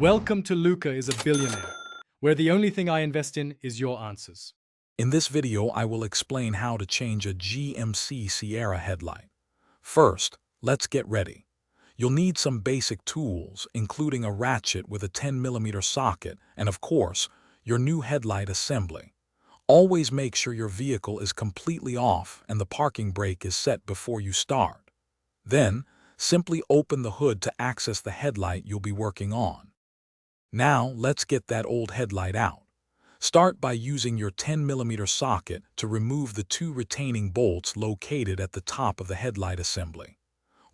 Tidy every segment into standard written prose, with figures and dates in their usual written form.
Welcome to Luca is a Billionaire, where the only thing I invest in is your answers. In this video, I will explain how to change a GMC Sierra headlight. First, let's get ready. You'll need some basic tools, including a ratchet with a 10mm socket and, of course, your new headlight assembly. Always make sure your vehicle is completely off and the parking brake is set before you start. Then, simply open the hood to access the headlight you'll be working on. Now, let's get that old headlight out. Start by using your 10mm socket to remove the two retaining bolts located at the top of the headlight assembly.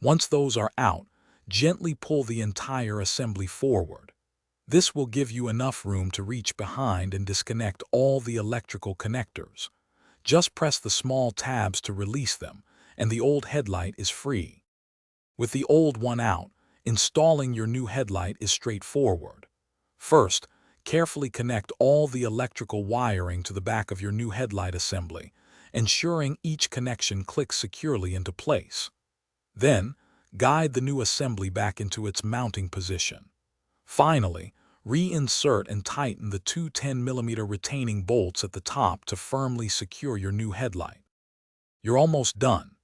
Once those are out, gently pull the entire assembly forward. This will give you enough room to reach behind and disconnect all the electrical connectors. Just press the small tabs to release them, and the old headlight is free. With the old one out, installing your new headlight is straightforward. First, carefully connect all the electrical wiring to the back of your new headlight assembly, ensuring each connection clicks securely into place. Then, guide the new assembly back into its mounting position. Finally, reinsert and tighten the two 10mm retaining bolts at the top to firmly secure your new headlight. You're almost done.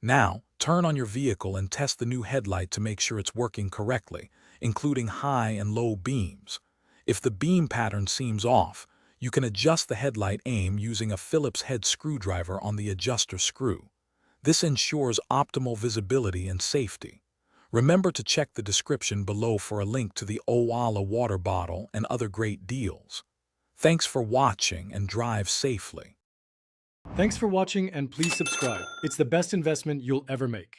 Now, turn on your vehicle and test the new headlight to make sure it's working correctly, including high and low beams. If the beam pattern seems off, you can adjust the headlight aim using a Phillips head screwdriver on the adjuster screw. This ensures optimal visibility and safety. Remember to check the description below for a link to the Owala water bottle and other great deals. Thanks for watching and drive safely. Thanks for watching and please subscribe. It's the best investment you'll ever make.